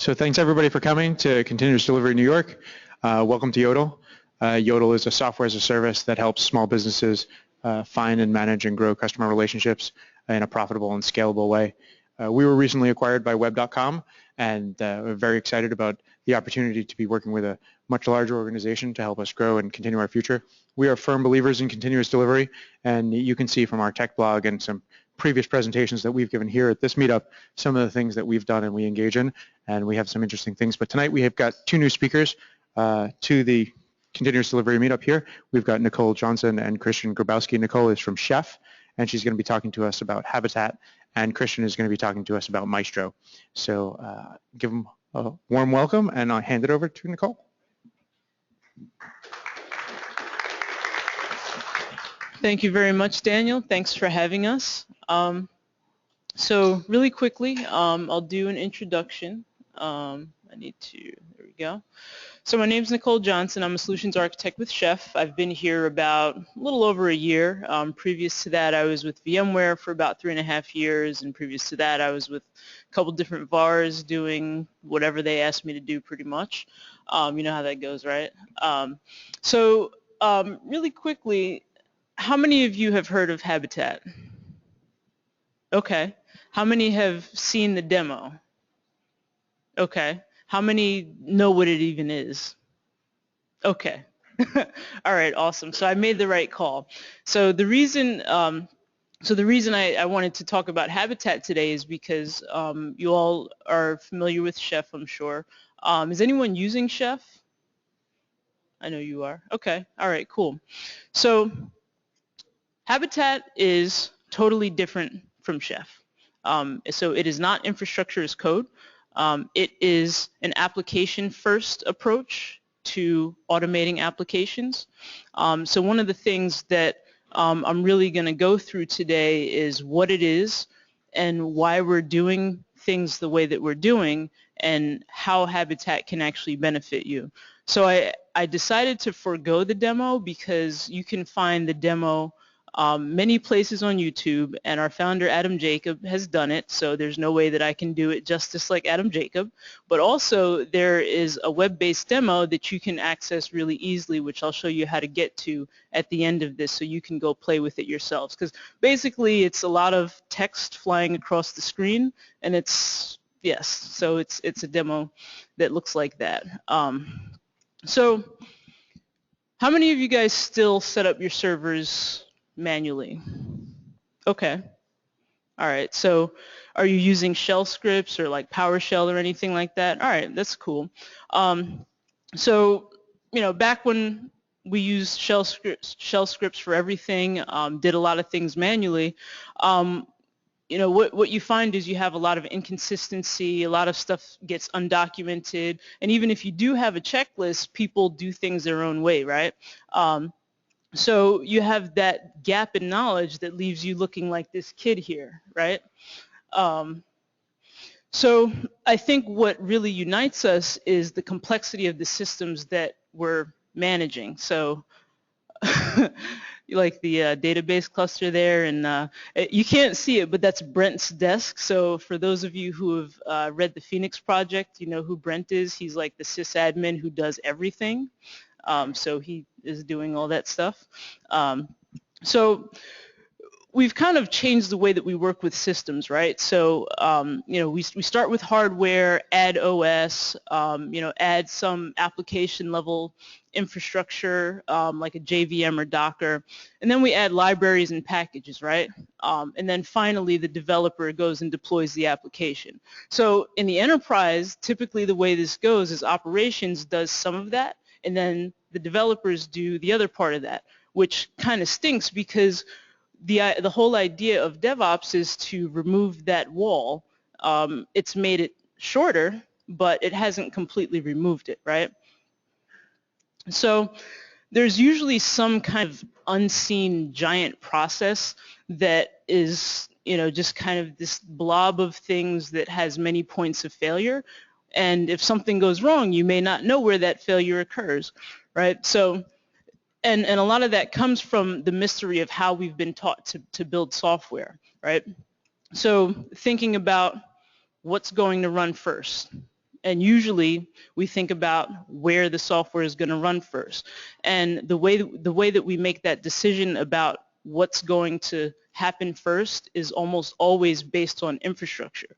So thanks everybody for coming to Continuous Delivery New York. Welcome to Yodle. Yodle is a software as a service that helps small businesses find and manage and grow customer relationships in a profitable and scalable way. We were recently acquired by web.com, and we're very excited about the opportunity to be working with a much larger organization to help us grow and continue our future. We are firm believers in continuous delivery, and you can see from our tech blog and some previous presentations that we've given here at this meetup some of the things that we've done and we engage in, and we have some interesting things. But tonight we have got two new speakers to the continuous delivery meetup here. We've got Nicole Johnson and Christian Grabowski. Nicole is from Chef, and she's going to be talking to us about Habitat, and Christian is going to be talking to us about Maestro. So give them a warm welcome, and I'll hand it over to Nicole. Thank you very much, Daniel. Thanks for having us. So really quickly, I'll do an introduction. There we go. So my name is Nicole Johnson. I'm a solutions architect with Chef. I've been here about a little over a year. Previous to that, I was with VMware for about 3.5 years, and previous to that, I was with a couple different VARs doing whatever they asked me to do pretty much. You know how that goes, right? Really quickly, how many of you have heard of Habitat? Okay. How many have seen the demo? Okay. How many know what it even is? Okay. All right, awesome. So I made the right call. So the reason I wanted to talk about Habitat today is because you all are familiar with Chef, I'm sure. Is anyone using Chef? I know you are. Okay. All right, cool. So Habitat is totally different from Chef. So it is not infrastructure as code. It is an application-first approach to automating applications. So one of the things that I'm really going to go through today is what it is and why we're doing things the way that we're doing and how Habitat can actually benefit you. So I decided to forego the demo because you can find the demo many places on YouTube, and our founder Adam Jacob has done it, so there's no way that I can do it justice like Adam Jacob. But also there is a web-based demo that you can access really easily, which I'll show you how to get to at the end of this so you can go play with it yourselves. Because basically it's a lot of text flying across the screen, and it's a demo that looks like that. So how many of you guys still set up your servers manually? Okay. All right. So are you using shell scripts or like PowerShell or anything like that? All right. That's cool. So, back when we used shell scripts for everything, did a lot of things manually, what you find is you have a lot of inconsistency, a lot of stuff gets undocumented, and even if you do have a checklist, people do things their own way, right? So you have that gap in knowledge that leaves you looking like this kid here, right? So I think what really unites us is the complexity of the systems that we're managing. So you like the database cluster there, and you can't see it, but that's Brent's desk. So for those of you who have read the Phoenix Project, you know who Brent is. He's like the sysadmin who does everything. So he is doing all that stuff. So we've kind of changed the way that we work with systems, right? So, we start with hardware, add OS, add some application level infrastructure like a JVM or Docker, and then we add libraries and packages, right? And then finally the developer goes and deploys the application. So in the enterprise, typically the way this goes is operations does some of that, and then the developers do the other part of that, which kind of stinks because the whole idea of DevOps is to remove that wall. It's made it shorter, but it hasn't completely removed it, right? So there's usually some kind of unseen giant process that is, just kind of this blob of things that has many points of failure. And if something goes wrong, you may not know where that failure occurs, right? So, and a lot of that comes from the mystery of how we've been taught to build software, right? So thinking about what's going to run first. And usually we think about where the software is going to run first. And the way that we make that decision about what's going to happen first is almost always based on infrastructure.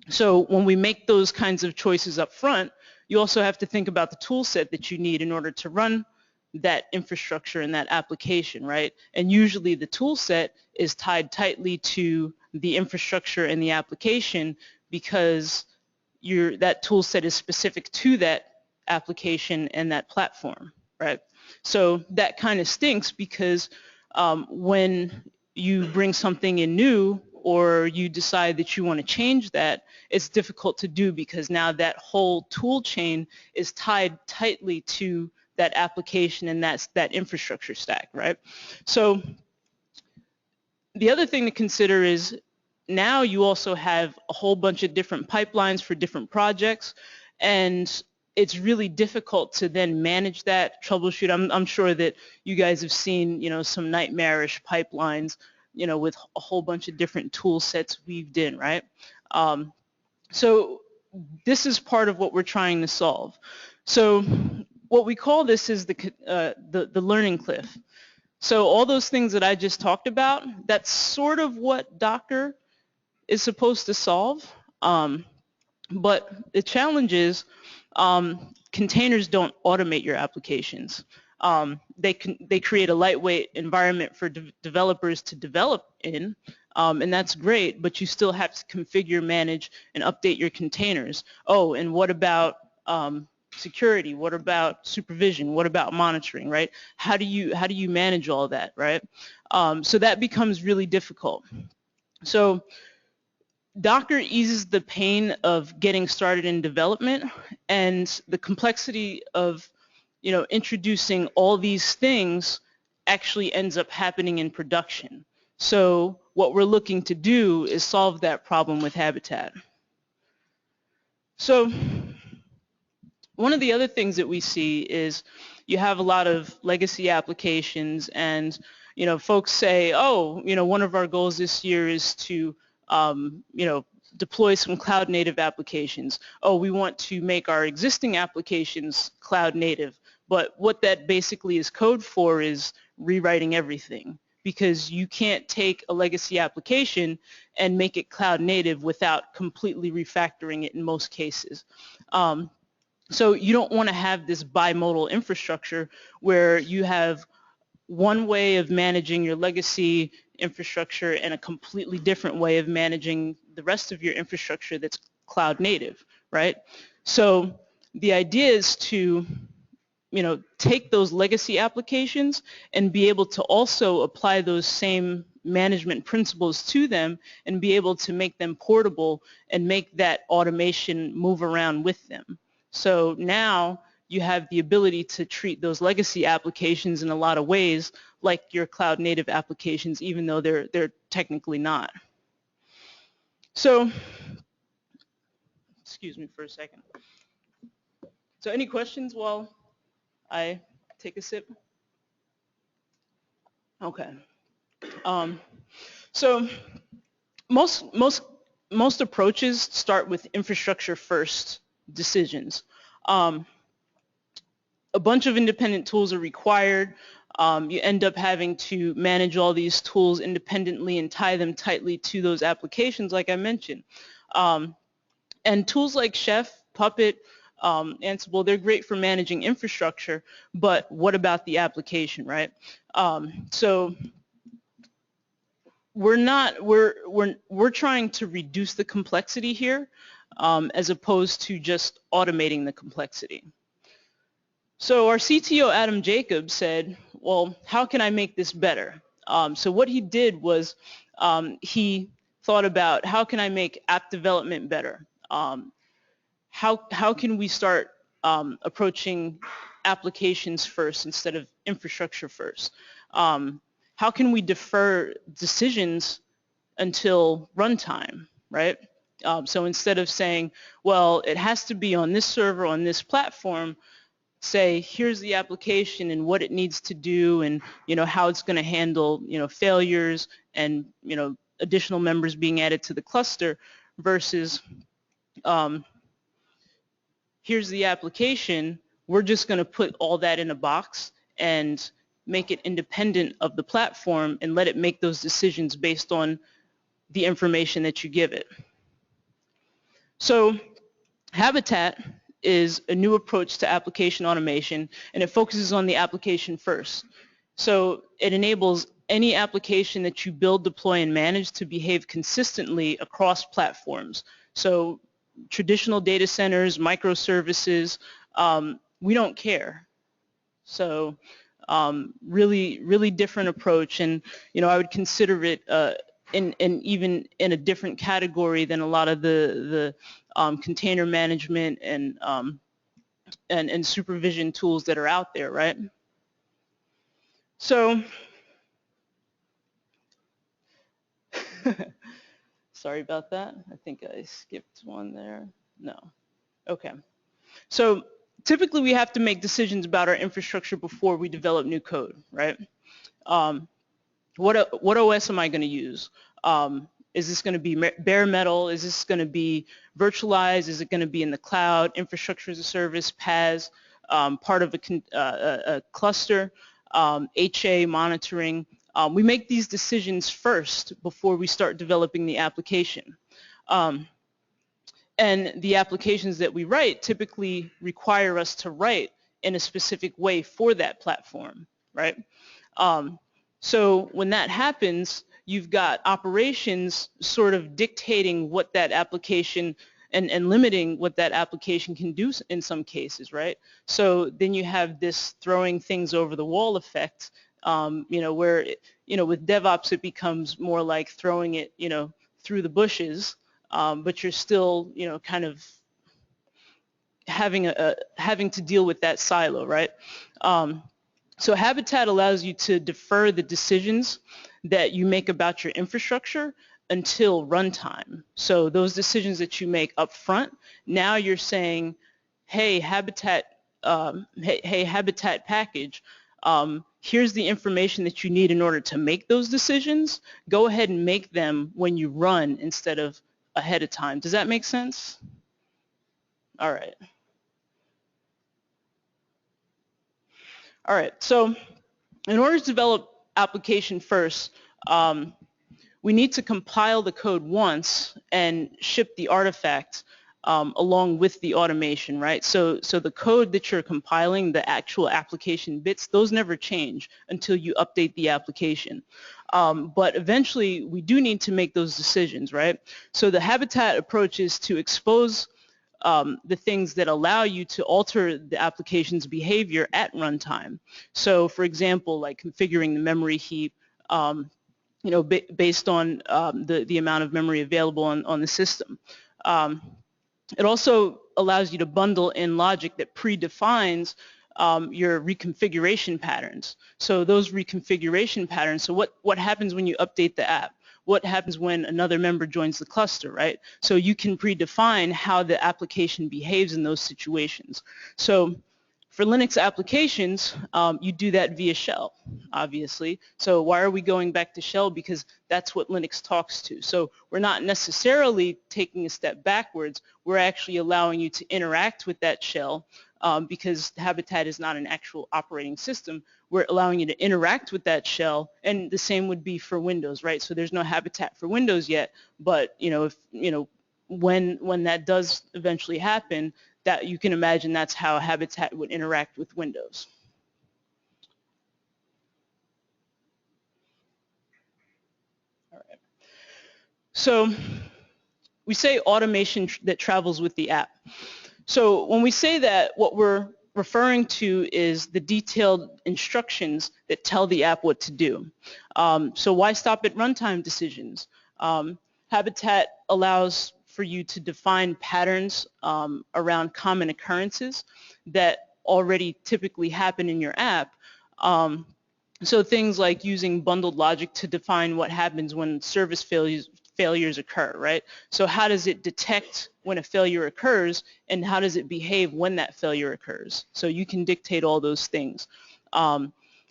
So when we make those kinds of choices up front, you also have to think about the tool set that you need in order to run that infrastructure and that application, right? And usually the tool set is tied tightly to the infrastructure and the application because that tool set is specific to that application and that platform, right? So that kind of stinks because when you bring something in new or you decide that you want to change that, it's difficult to do because now that whole tool chain is tied tightly to that application and that's that infrastructure stack, right? So the other thing to consider is now you also have a whole bunch of different pipelines for different projects, and it's really difficult to then manage that, troubleshoot. I'm sure that you guys have seen, some nightmarish pipelines, with a whole bunch of different tool sets weaved in, right? So this is part of what we're trying to solve. So what we call this is the learning cliff. So all those things that I just talked about, that's sort of what Docker is supposed to solve. But the challenge is containers don't automate your applications. They create a lightweight environment for developers to develop in, and that's great, but you still have to configure, manage, and update your containers. Oh, and what about security? What about supervision? What about monitoring, right? How do you manage all that, right? So that becomes really difficult. So Docker eases the pain of getting started in development and the complexity of introducing all these things actually ends up happening in production. So what we're looking to do is solve that problem with Habitat. So one of the other things that we see is you have a lot of legacy applications and folks say, oh, one of our goals this year is to deploy some cloud native applications. Oh, we want to make our existing applications cloud native. But what that basically is code for is rewriting everything, because you can't take a legacy application and make it cloud native without completely refactoring it in most cases. So you don't want to have this bimodal infrastructure where you have one way of managing your legacy infrastructure and a completely different way of managing the rest of your infrastructure that's cloud native, right? So the idea is to take those legacy applications and be able to also apply those same management principles to them and be able to make them portable and make that automation move around with them. So now you have the ability to treat those legacy applications in a lot of ways like your cloud native applications, even though they're technically not. So, excuse me for a second. So any questions while I take a sip? Okay. So most approaches start with infrastructure first decisions. A bunch of independent tools are required. You end up having to manage all these tools independently and tie them tightly to those applications like I mentioned. And tools like Chef, Puppet, Ansible, they're great for managing infrastructure, but what about the application, right? So we're trying to reduce the complexity here as opposed to just automating the complexity. So our CTO, Adam Jacobs, said, well, how can I make this better? So what he did was he thought about how can I make app development better? How can we start approaching applications first instead of infrastructure first? How can we defer decisions until runtime, right? So instead of saying, well, it has to be on this server, on this platform, say, here's the application and what it needs to do and, how it's going to handle, failures and, additional members being added to the cluster versus here's the application, we're just going to put all that in a box and make it independent of the platform and let it make those decisions based on the information that you give it. So Habitat is a new approach to application automation, and it focuses on the application first. So it enables any application that you build, deploy, and manage to behave consistently across platforms. So traditional data centers, microservices, we don't care. So really different approach, and I would consider it even in a different category than a lot of the container management and supervision tools that are out there, right? So sorry about that. I think I skipped one there. No. Okay. So typically we have to make decisions about our infrastructure before we develop new code, right? What OS am I going to use? Is this going to be bare metal? Is this going to be virtualized? Is it going to be in the cloud, infrastructure as a service, PaaS, part of a cluster, HA monitoring? We make these decisions first before we start developing the application. And the applications that we write typically require us to write in a specific way for that platform, right? So when that happens, you've got operations sort of dictating what that application and limiting what that application can do in some cases, right? So then you have this throwing things over the wall effect, where, with DevOps it becomes more like throwing it, through the bushes, but you're still, kind of having to deal with that silo, right? So Habitat allows you to defer the decisions that you make about your infrastructure until runtime. So those decisions that you make up front, now you're saying, hey, Habitat package, here's the information that you need in order to make those decisions. Go ahead and make them when you run instead of ahead of time. Does that make sense? All right. All right, so in order to develop application first, we need to compile the code once and ship the artifact along with the automation, right? So the code that you're compiling, the actual application bits, those never change until you update the application. But eventually, we do need to make those decisions, right? So the Habitat approach is to expose the things that allow you to alter the application's behavior at runtime. So for example, like configuring the memory heap, based on the amount of memory available on the system. It also allows you to bundle in logic that predefines your reconfiguration patterns. So those reconfiguration patterns, so what happens when you update the app? What happens when another member joins the cluster, right? So you can predefine how the application behaves in those situations. So for Linux applications, you do that via shell, obviously. So why are we going back to shell? Because that's what Linux talks to. So we're not necessarily taking a step backwards. We're actually allowing you to interact with that shell because Habitat is not an actual operating system. We're allowing you to interact with that shell, and the same would be for Windows, right? So there's no Habitat for Windows yet, but when that does eventually happen, that you can imagine that's how Habitat would interact with Windows. All right. So we say automation that travels with the app. So when we say that, what we're referring to is the detailed instructions that tell the app what to do. So why stop at runtime decisions? Habitat allows for you to define patterns around common occurrences that already typically happen in your app. So things like using bundled logic to define what happens when service failures occur, right? So how does it detect when a failure occurs, and how does it behave when that failure occurs? So you can dictate all those things.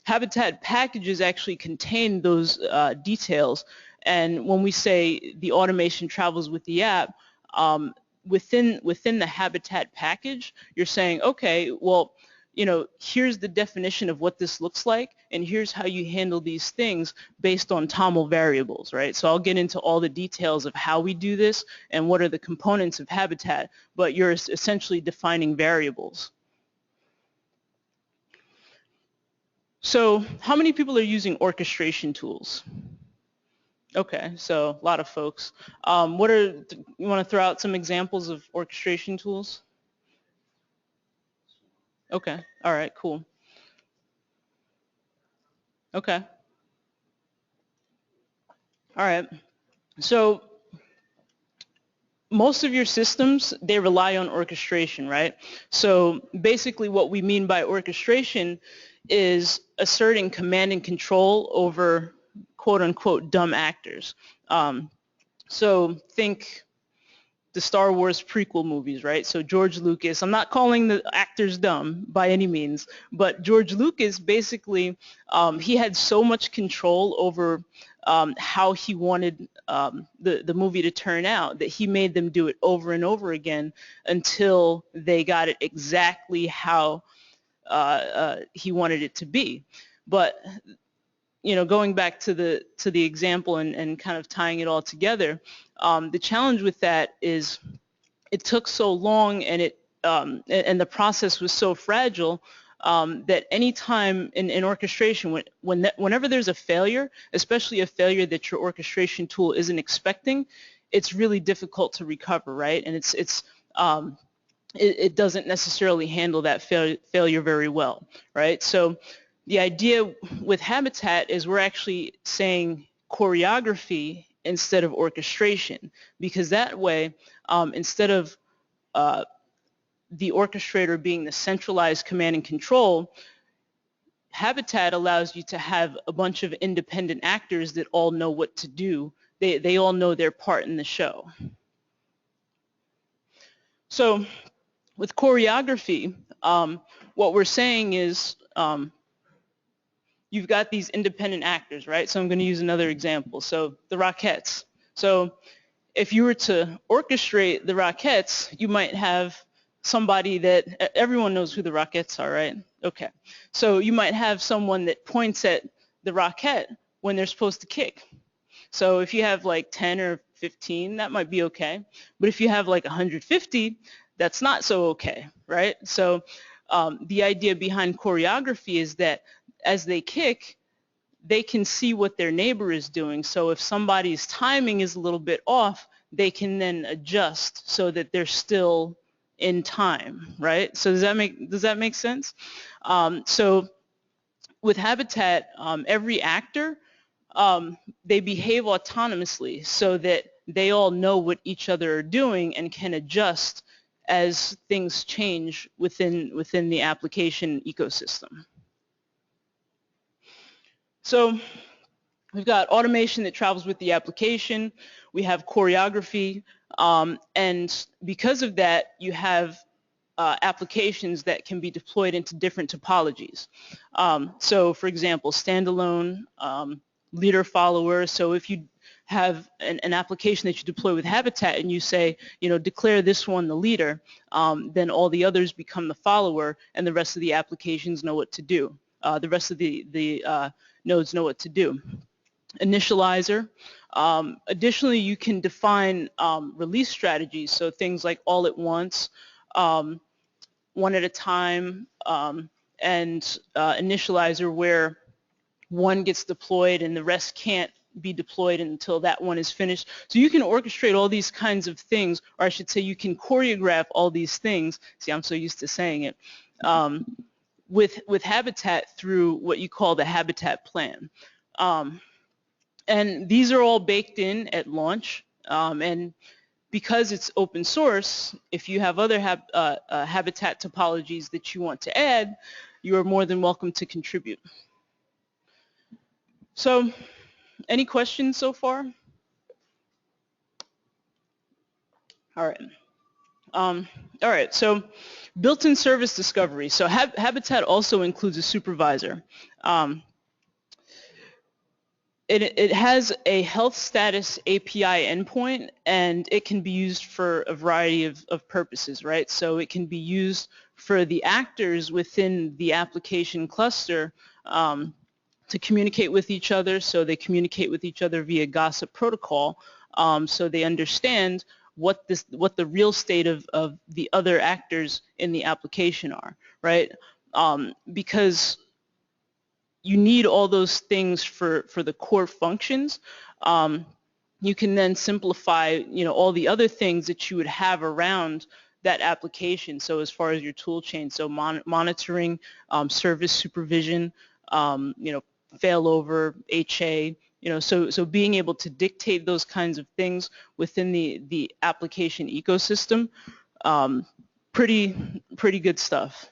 Habitat packages actually contain those details, and when we say the automation travels with the app, within the Habitat package, you're saying, okay, well, here's the definition of what this looks like, and here's how you handle these things based on TOML variables, right? So I'll get into all the details of how we do this and what are the components of Habitat, but you're essentially defining variables. So how many people are using orchestration tools? Okay, so a lot of folks. You want to throw out some examples of orchestration tools? Okay, all right, cool. Okay. All right. So most of your systems, they rely on orchestration, right? So basically what we mean by orchestration is asserting command and control over quote unquote dumb actors. So think the Star Wars prequel movies, right? So George Lucas, I'm not calling the actors dumb by any means, but George Lucas basically, he had so much control over how he wanted the movie to turn out that he made them do it over and over again until they got it exactly how he wanted it to be. But going back to the example and kind of tying it all together, the challenge with that is it took so long and the process was so fragile that any time in orchestration, whenever there's a failure, especially a failure that your orchestration tool isn't expecting, it's really difficult to recover, right? And it doesn't necessarily handle that failure very well, right? So the idea with Habitat is we're actually saying choreography instead of orchestration, because that way, instead of the orchestrator being the centralized command and control, Habitat allows you to have a bunch of independent actors that all know what to do. They all know their part in the show. So with choreography, what we're saying is you've got these independent actors, right? So I'm going to use another example. So the Rockettes. So if you were to orchestrate the Rockettes, you might have somebody that everyone knows who the Rockettes are, right? Okay. So you might have someone that points at the Rockette when they're supposed to kick. So if you have like 10 or 15, that might be okay. But if you have like 150, that's not so okay, right? So the idea behind choreography is that as they kick, they can see what their neighbor is doing. So if somebody's timing is a little bit off, they can then adjust so that they're still in time, right? So does that make sense? So with Habitat, every actor, they behave autonomously so that they all know what each other are doing and can adjust as things change within the application ecosystem. So we've got automation that travels with the application. We have choreography. And because of that, you have applications that can be deployed into different topologies. So for example, standalone, leader follower. So if you have an application that you deploy with Habitat and you say, declare this one the leader, then all the others become the follower and the rest of the applications know what to do. The rest of the nodes know what to do. Initializer. Additionally, you can define release strategies, so things like all at once, one at a time, and initializer where one gets deployed and the rest can't be deployed until that one is finished. So you can orchestrate all these kinds of things, or I should say you can choreograph all these things. See, I'm so used to saying it. With Habitat through what you call the Habitat plan. And these are all baked in at launch. And because it's open source, if you have other Habitat topologies that you want to add, you are more than welcome to contribute. So any questions so far? All right. All right, so built-in service discovery. So Habitat also includes a supervisor. it has a health status API endpoint, and it can be used for a variety of purposes, right? So it can be used for the actors within the application cluster to communicate with each other. So they communicate with each other via gossip protocol, so they understand what the real state of the other actors in the application are, right? Because you need all those things for the core functions. You can then simplify, all the other things that you would have around that application. So as far as your tool chain, so monitoring, service supervision, failover, HA, so being able to dictate those kinds of things within the application ecosystem, pretty good stuff.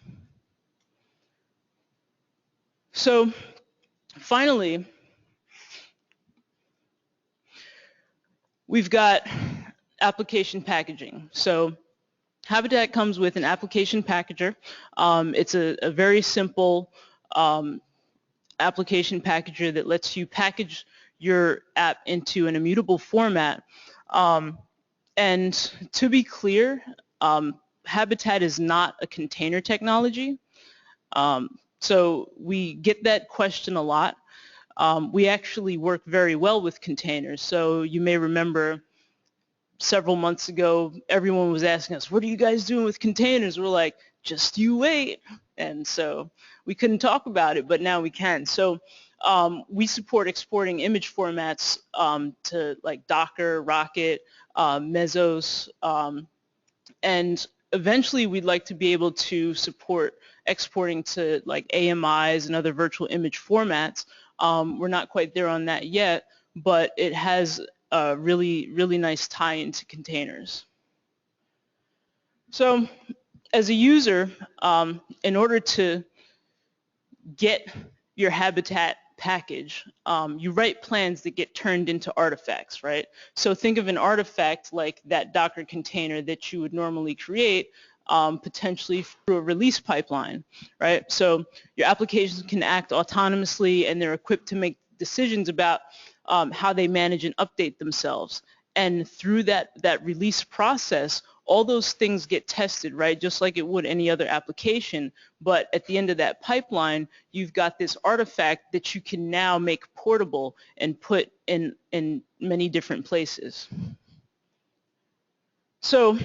So finally, we've got application packaging. So Habitat comes with an application packager. It's a very simple application packager that lets you package your app into an immutable format. And to be clear, Habitat is not a container technology. So we get that question a lot. We actually work very well with containers. So you may remember several months ago, everyone was asking us, what are you guys doing with containers? We're like, just you wait. And so we couldn't talk about it, but now we can. So we support exporting image formats to like Docker, Rocket, Mesos, and eventually we'd like to be able to support exporting to like AMIs and other virtual image formats. We're not quite there on that yet, but it has a really nice tie into containers. So as a user, in order to get your Habitat package, you write plans that get turned into artifacts, right? So think of an artifact like that Docker container that you would normally create, potentially through a release pipeline, right? So your applications can act autonomously, and they're equipped to make decisions about how they manage and update themselves. And through that release process, all those things get tested, right? Just like it would any other application. But at the end of that pipeline, you've got this artifact that you can now make portable and put in many different places. So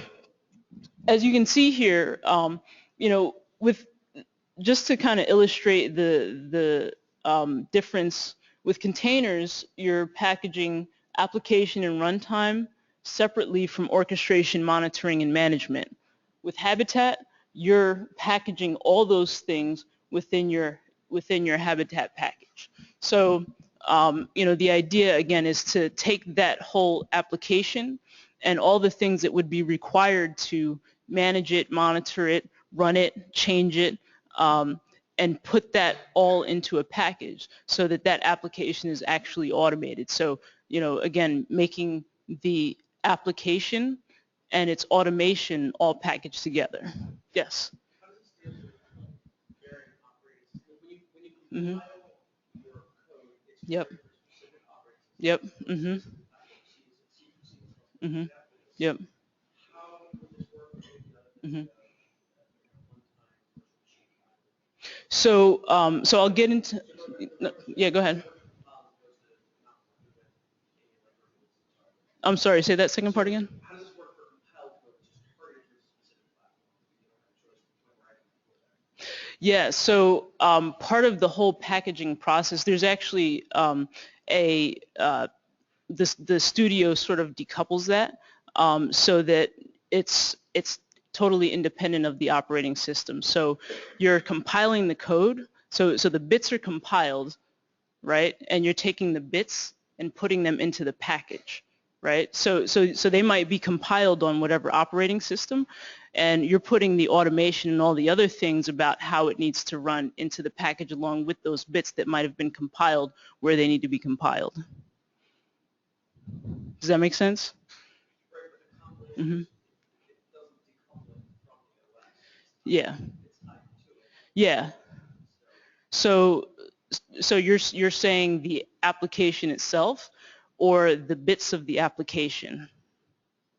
as you can see here, with just to kind of illustrate the difference with containers, you're packaging application and runtime separately from orchestration, monitoring, and management. With Habitat, you're packaging all those things within your Habitat package. So, the idea again is to take that whole application and all the things that would be required to manage it, monitor it, run it, change it, and put that all into a package so that application is actually automated. So, again, making the application and its automation all packaged together. Yes. Mm-hmm. Yep. Yep. Mm-hmm. Mm-hmm. Yep. Mm-hmm. So, so I'll get into. No, yeah, go ahead. I'm sorry. Say that second part again. Yeah, so part of the whole packaging process, there's actually the studio sort of decouples that so that it's totally independent of the operating system. So you're compiling the code, so the bits are compiled, right? And you're taking the bits and putting them into the package, right? So they might be compiled on whatever operating system, and you're putting the automation and all the other things about how it needs to run into the package along with those bits that might have been compiled where they need to be compiled. Does that make sense? Mm-hmm. Yeah. Yeah. So So you're saying the application itself or the bits of the application?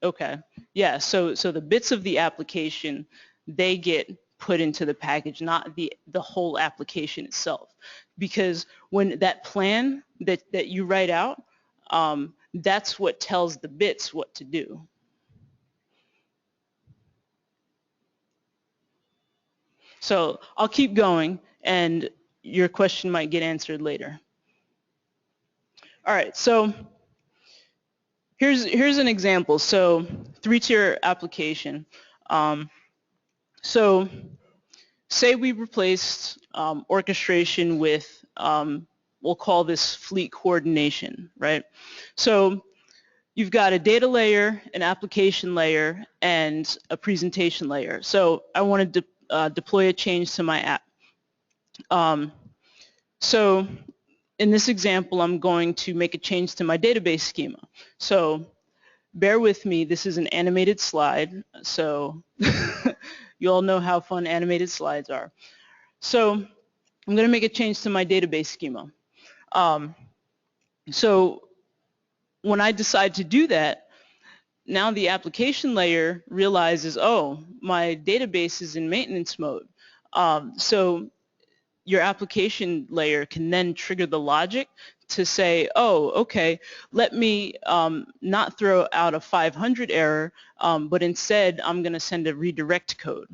Okay. Yeah, so the bits of the application, they get put into the package, not the whole application itself. Because when that plan that you write out, that's what tells the bits what to do. So I'll keep going and your question might get answered later. All right, so here's an example. So 3-tier application. So say we replaced orchestration with, we'll call this fleet coordination, right? So you've got a data layer, an application layer, and a presentation layer. So I want to deploy a change to my app. So in this example, I'm going to make a change to my database schema. So bear with me, this is an animated slide, so you all know how fun animated slides are. So I'm going to make a change to my database schema. So when I decide to do that, now the application layer realizes, oh, my database is in maintenance mode. So your application layer can then trigger the logic to say, oh, okay, let me not throw out a 500 error, but instead I'm going to send a redirect code.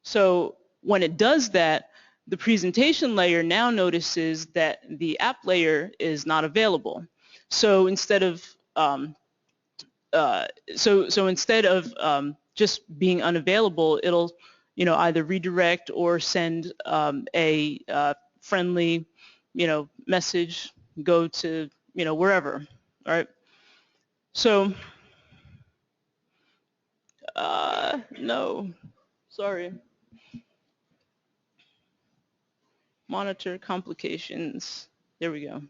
So when it does that, the presentation layer now notices that the app layer is not available. So instead of just being unavailable, it'll either redirect or send a friendly message, go to wherever. All right. So no, sorry. Monitor complications. There we go.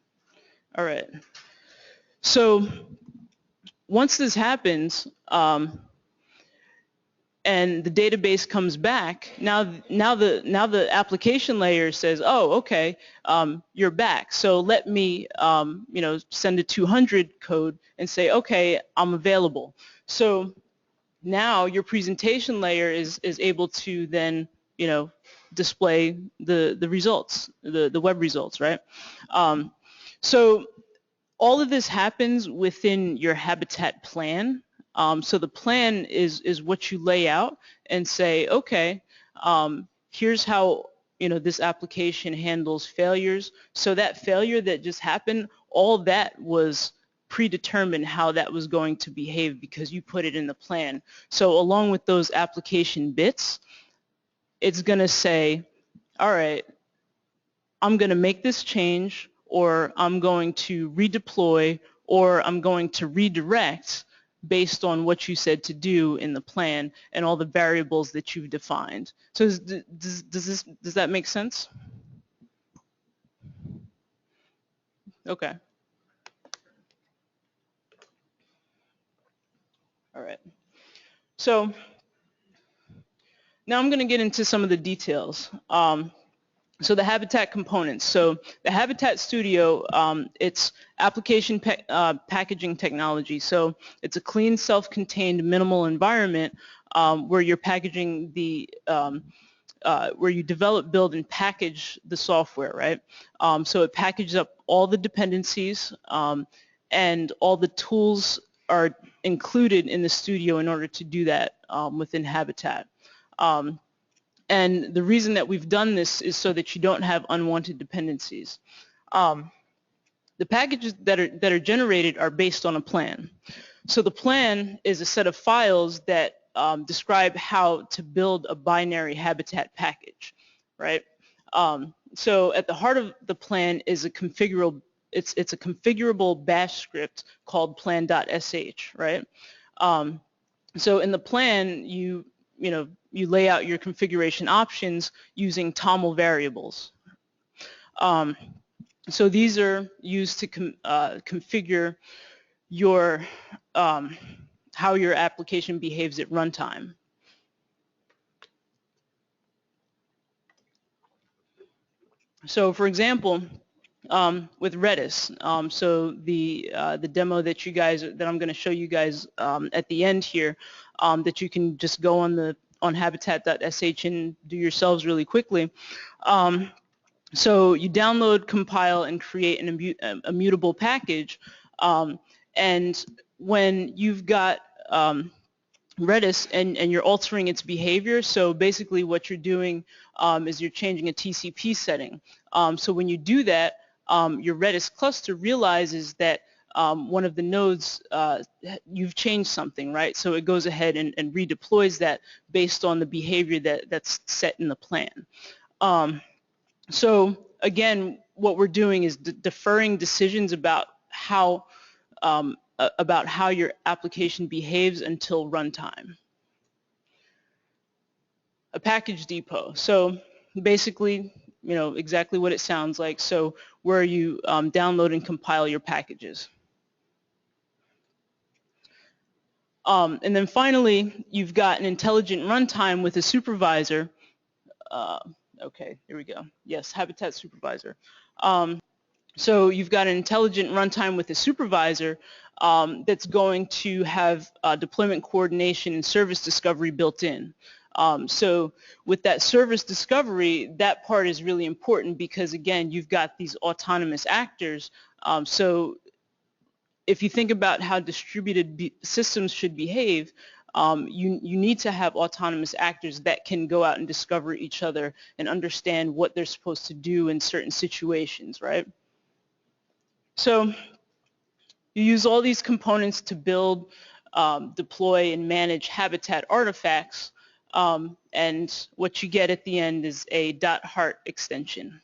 All right. So once this happens, and the database comes back, now the application layer says, oh, okay, you're back. So let me send a 200 code and say, okay, I'm available. So now your presentation layer is able to then display the results, the web results, right? So all of this happens within your Habitat plan. So the plan is what you lay out and say, okay, here's how this application handles failures. So that failure that just happened, all that was predetermined how that was going to behave because you put it in the plan. So along with those application bits, it's going to say, all right, I'm going to make this change, or I'm going to redeploy, or I'm going to redirect based on what you said to do in the plan and all the variables that you've defined. So does that make sense? Okay. All right. So now I'm going to get into some of the details. So the Habitat components. So the Habitat Studio, it's application packaging technology. So it's a clean, self-contained, minimal environment where you're packaging the, where you develop, build, and package the software, right? So it packages up all the dependencies and all the tools are included in the studio in order to do that within Habitat. And the reason that we've done this is so that you don't have unwanted dependencies. The packages that are generated are based on a plan. So the plan is a set of files that describe how to build a binary Habitat package, right? So at the heart of the plan is a configurable, it's a configurable bash script called plan.sh, right? So in the plan, you lay out your configuration options using TOML variables. So these are used to configure your how your application behaves at runtime. So for example, with Redis, so the demo that I'm going to show you guys at the end here, that you can just go on habitat.sh and do yourselves really quickly. So you download, compile, and create an immutable package, and when you've got Redis and you're altering its behavior, so basically what you're doing is you're changing a TCP setting. So when you do that, your Redis cluster realizes that one of the nodes, you've changed something, right? So it goes ahead and redeploys that based on the behavior that's set in the plan. So again, what we're doing is deferring decisions about how your application behaves until runtime. A package depot. So basically, exactly what it sounds like. So where you download and compile your packages. And then finally, you've got an intelligent runtime with a supervisor. Okay, here we go. Yes, Habitat supervisor. So you've got an intelligent runtime with a supervisor that's going to have deployment coordination and service discovery built in. So with that service discovery, that part is really important because, again, you've got these autonomous actors. So if you think about how distributed systems should behave, you need to have autonomous actors that can go out and discover each other and understand what they're supposed to do in certain situations, right? So you use all these components to build, deploy, and manage Habitat artifacts, and what you get at the end is a .heart extension.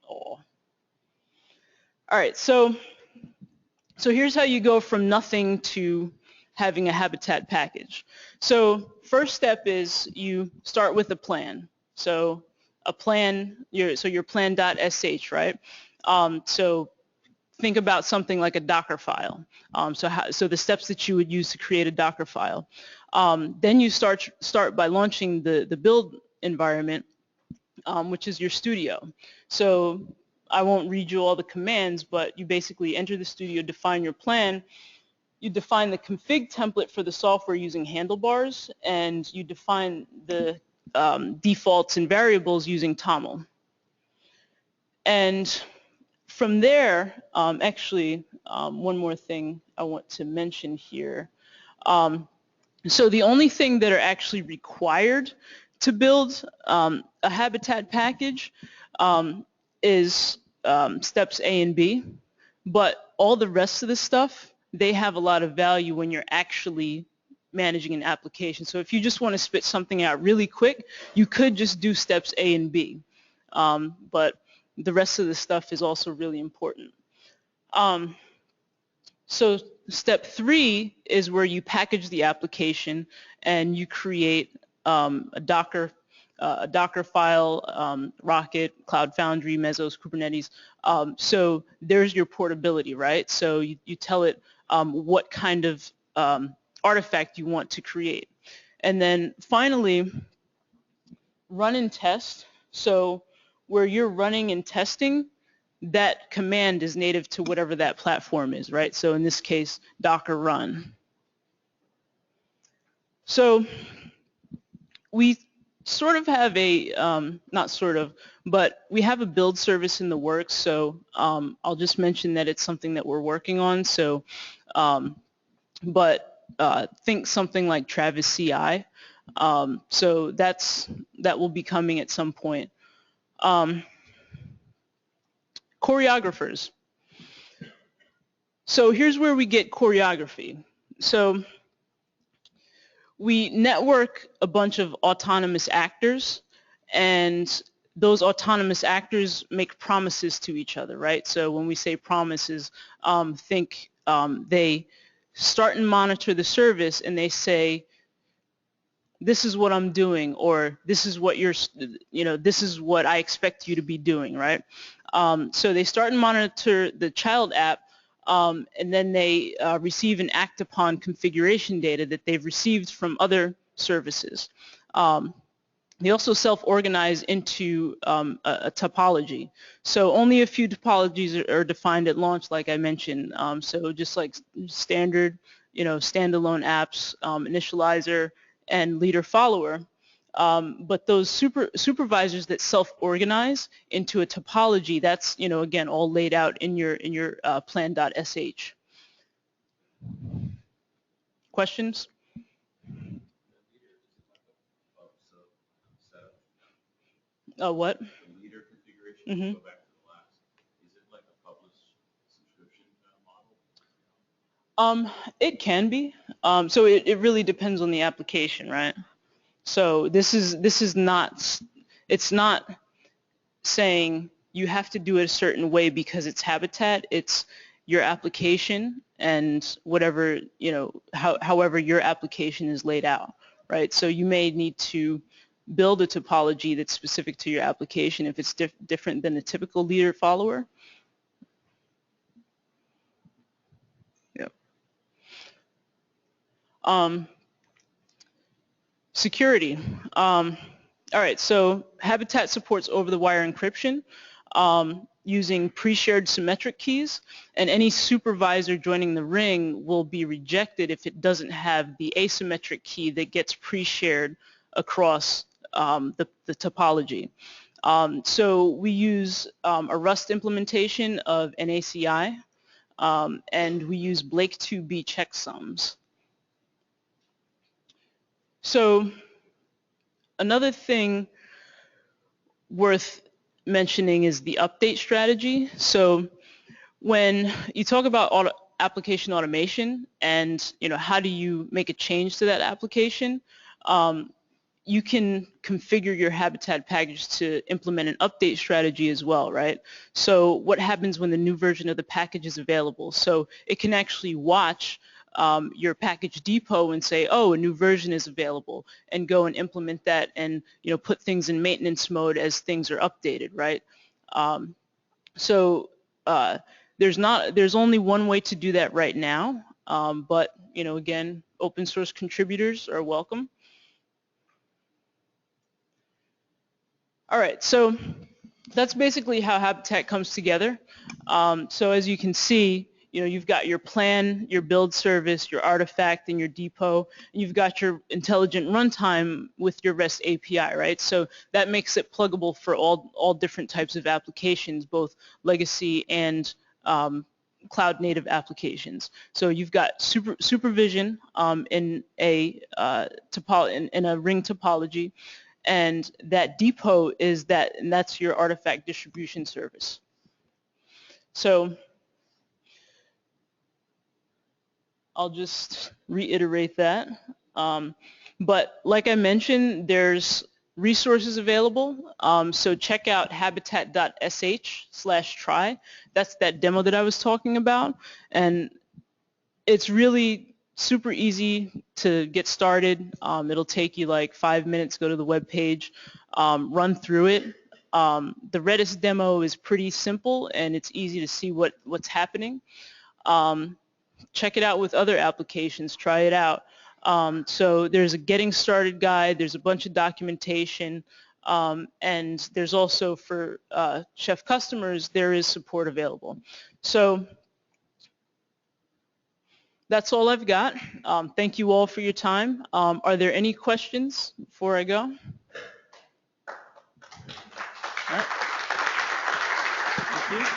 Oh. All right, so here's how you go from nothing to having a Habitat package. So first step is you start with a plan. So a plan, your plan.sh, right? So think about something like a Docker file. So the steps that you would use to create a Docker file. Then you start by launching the build environment, which is your studio. So I won't read you all the commands, but you basically enter the studio, define your plan. You define the config template for the software using handlebars, and you define the defaults and variables using TOML. And from there, actually, one more thing I want to mention here. So the only thing that are actually required to build a Habitat package is steps A and B, but all the rest of the stuff, they have a lot of value when you're actually managing an application. So if you just want to spit something out really quick, you could just do steps A and B, but the rest of the stuff is also really important. So step 3 is where you package the application and you create a Docker file, Rocket, Cloud Foundry, Mesos, Kubernetes. So there's your portability, right? So you tell it what kind of artifact you want to create. And then finally, run and test. So where you're running and testing, that command is native to whatever that platform is, right? So in this case, Docker run. So we sort of have a, not sort of, but we have a build service in the works. So I'll just mention that it's something that we're working on. So, but think something like Travis CI. So that will be coming at some point. Choreographers. So here's where we get choreography. So we network a bunch of autonomous actors, and those autonomous actors make promises to each other, right? So when we say promises, think they start and monitor the service and they say, this is what I'm doing, or this is what this is what I expect you to be doing, right? So they start and monitor the child app, and then they receive and act upon configuration data that they've received from other services. They also self-organize into a topology. So only a few topologies are defined at launch, like I mentioned. So just like standard, standalone apps, initializer, and leader follower. But those supervisors that self-organize into a topology, that's again all laid out in your plan.sh. Questions? What? Mm-hmm. It can be. So it really depends on the application, right? So this is not, it's not saying you have to do it a certain way because it's Habitat. It's your application and whatever, however your application is laid out, right? So you may need to build a topology that's specific to your application if it's different than a typical leader follower. Yep. Security. All right, so Habitat supports over-the-wire encryption using pre-shared symmetric keys, and any supervisor joining the ring will be rejected if it doesn't have the asymmetric key that gets pre-shared across the topology. So we use a Rust implementation of NACI, and we use Blake2B checksums. So another thing worth mentioning is the update strategy. So when you talk about application automation and how do you make a change to that application, you can configure your Habitat package to implement an update strategy as well, right? So what happens when the new version of the package is available? So it can actually watch your package depot and say, oh, a new version is available, and go and implement that and put things in maintenance mode as things are updated, right? There's only one way to do that right now, but again, open source contributors are welcome. All right, so that's basically how Habitat comes together. So as you can see, you've got your plan, your build service, your artifact, and your depot, and you've got your intelligent runtime with your REST API, right? So that makes it pluggable for all different types of applications, both legacy and cloud native applications. So you've got supervision in a in a ring topology, and that depot is and that's your artifact distribution service. So I'll just reiterate that. But like I mentioned, there's resources available. So check out habitat.sh/try. That's that demo that I was talking about. And it's really super easy to get started. It'll take you like 5 minutes, go to the web page, run through it. The Redis demo is pretty simple and it's easy to see what's happening. Check it out with other applications, try it out. So there's a getting started guide, there's a bunch of documentation, and there's also for Chef customers, there is support available. So that's all I've got. Thank you all for your time. Are there any questions before I go? All right. Thank you.